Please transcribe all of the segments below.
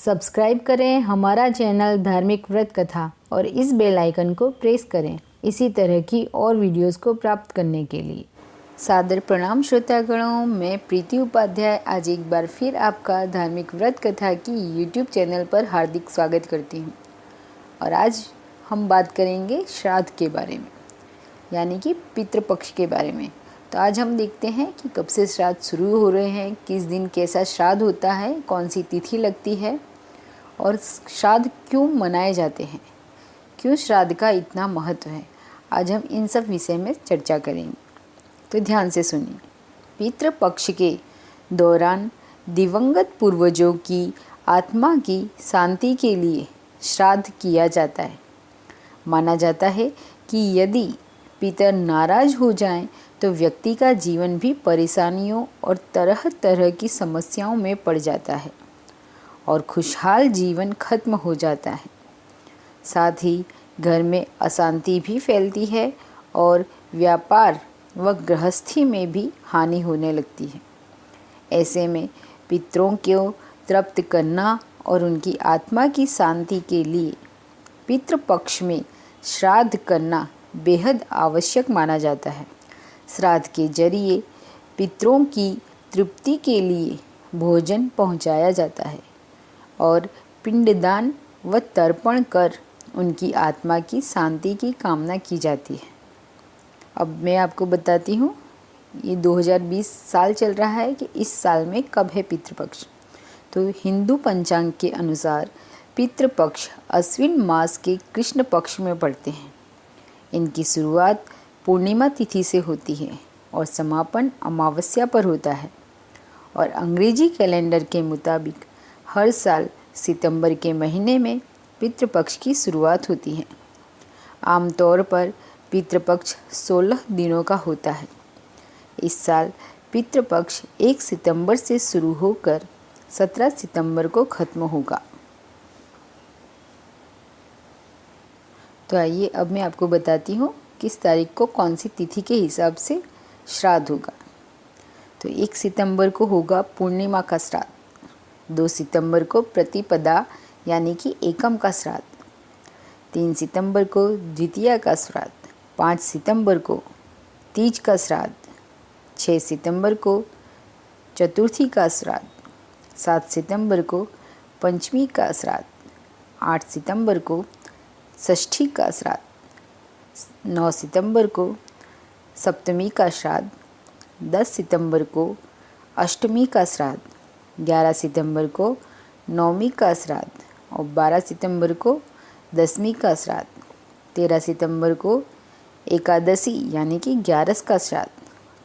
Subscribe करें हमारा channel धार्मिक व्रत कथा और इस बेल आइकन को प्रेस करें इसी तरह की और वीडियोस को प्राप्त करने के लिए। सादर प्रणाम श्रोतागणों, मैं प्रीति उपाध्याय आज एक बार फिर आपका धार्मिक व्रत कथा की यूट्यूब चैनल पर हार्दिक स्वागत करती हूँ। और आज हम बात करेंगे श्राद्ध के बारे में, यानी कि पितृपक्ष के बारे में। तो आज हम देखते हैं कि कब से श्राद्ध शुरू हो रहे हैं, किस दिन कैसा श्राद्ध होता है, कौन सी तिथि लगती है और श्राद्ध क्यों मनाए जाते हैं, क्यों श्राद्ध का इतना महत्व है। आज हम इन सब विषय में चर्चा करेंगे, तो ध्यान से सुनिए। पितृपक्ष के दौरान दिवंगत पूर्वजों की आत्मा की शांति के लिए श्राद्ध किया जाता है। माना जाता है कि यदि पितर नाराज हो जाएं तो व्यक्ति का जीवन भी परेशानियों और तरह तरह की समस्याओं में पड़ जाता है और खुशहाल जीवन खत्म हो जाता है। साथ ही घर में अशांति भी फैलती है और व्यापार व गृहस्थी में भी हानि होने लगती है। ऐसे में पितरों को तृप्त करना और उनकी आत्मा की शांति के लिए पितृपक्ष में श्राद्ध करना बेहद आवश्यक माना जाता है। श्राद्ध के जरिए पितरों की तृप्ति के लिए भोजन पहुंचाया जाता है और पिंडदान व तर्पण कर उनकी आत्मा की शांति की कामना की जाती है। अब मैं आपको बताती हूँ, ये 2020 साल चल रहा है कि इस साल में कब है पितृपक्ष। तो हिंदू पंचांग के अनुसार पितृपक्ष अश्विन मास के कृष्ण पक्ष में पड़ते हैं। इनकी शुरुआत पूर्णिमा तिथि से होती है और समापन अमावस्या पर होता है और अंग्रेजी कैलेंडर के मुताबिक हर साल सितंबर के महीने में पितृपक्ष की शुरुआत होती है। आमतौर पर पितृपक्ष 16 दिनों का होता है। इस साल पितृपक्ष 1 सितंबर से शुरू होकर 17 सितंबर को खत्म होगा। तो आइए अब मैं आपको बताती हूँ किस तारीख को कौन सी तिथि के हिसाब से श्राद्ध होगा। तो 1 सितंबर को होगा पूर्णिमा का श्राद्ध, 2 सितंबर को प्रतिपदा यानी कि एकम का श्राद्ध, 3 सितंबर को द्वितीया का श्राद्ध, 5 सितंबर को तीज का श्राद्ध, 6 सितंबर को चतुर्थी का श्राद्ध, 7 सितंबर को पंचमी का श्राद्ध, 8 सितंबर को षष्ठी का श्राद्ध, 9 सितंबर को सप्तमी का श्राद्ध, 10 सितंबर को अष्टमी का श्राद्ध, 11 सितंबर को नवमी का श्राद्ध और 12 सितंबर को दसवीं का श्राद्ध, 13 सितंबर को एकादशी यानी कि 11 का श्राद्ध,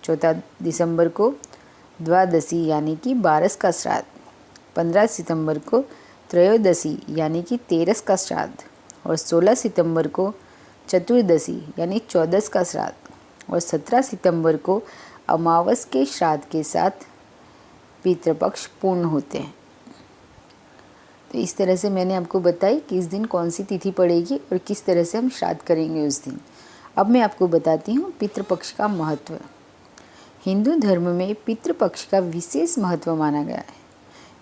14 दिसंबर को द्वादशी यानी कि 12 का श्राद्ध, 15 सितंबर को त्रयोदशी यानी कि 13 का श्राद्ध और 16 सितंबर को चतुर्दशी यानी 14 का श्राद्ध और 17 सितंबर को अमावस के श्राद्ध के साथ पितृपक्ष पूर्ण होते हैं। तो इस तरह से मैंने आपको बताई कि इस दिन कौन सी तिथि पड़ेगी और किस तरह से हम श्राद्ध करेंगे उस दिन। अब मैं आपको बताती हूँ पितृपक्ष का महत्व। हिंदू धर्म में पितृपक्ष का विशेष महत्व माना गया है।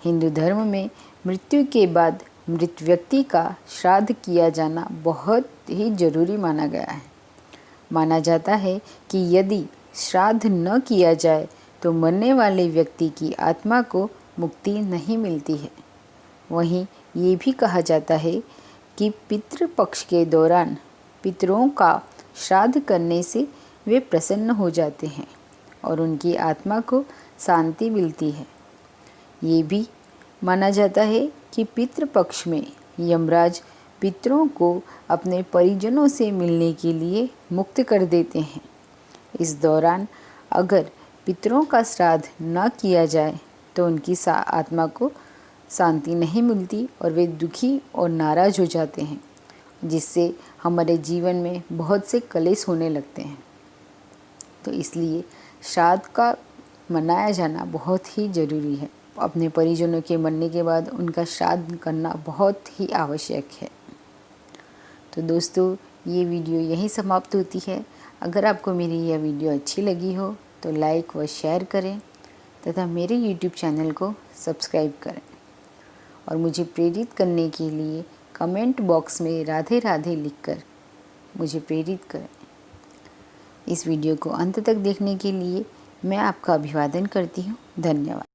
हिंदू धर्म में मृत्यु के बाद मृत व्यक्ति का श्राद्ध किया जाना बहुत ही जरूरी माना गया है। माना जाता है कि यदि श्राद्ध न किया जाए तो मरने वाले व्यक्ति की आत्मा को मुक्ति नहीं मिलती है। वहीं ये भी कहा जाता है कि पितृपक्ष के दौरान पितरों का श्राद्ध करने से वे प्रसन्न हो जाते हैं और उनकी आत्मा को शांति मिलती है। ये भी माना जाता है कि पितृपक्ष में यमराज पितरों को अपने परिजनों से मिलने के लिए मुक्त कर देते हैं। इस दौरान अगर पितरों का श्राद्ध न किया जाए तो उनकी आत्मा को शांति नहीं मिलती और वे दुखी और नाराज हो जाते हैं, जिससे हमारे जीवन में बहुत से कलेश होने लगते हैं। तो इसलिए श्राद्ध का मनाया जाना बहुत ही ज़रूरी है। अपने परिजनों के मरने के बाद उनका श्राद्ध करना बहुत ही आवश्यक है। तो दोस्तों, ये वीडियो यहीं समाप्त होती है। अगर आपको मेरी यह वीडियो अच्छी लगी हो तो लाइक व शेयर करें तथा मेरे YouTube चैनल को सब्सक्राइब करें और मुझे प्रेरित करने के लिए कमेंट बॉक्स में राधे राधे लिखकर मुझे प्रेरित करें। इस वीडियो को अंत तक देखने के लिए मैं आपका अभिवादन करती हूँ। धन्यवाद।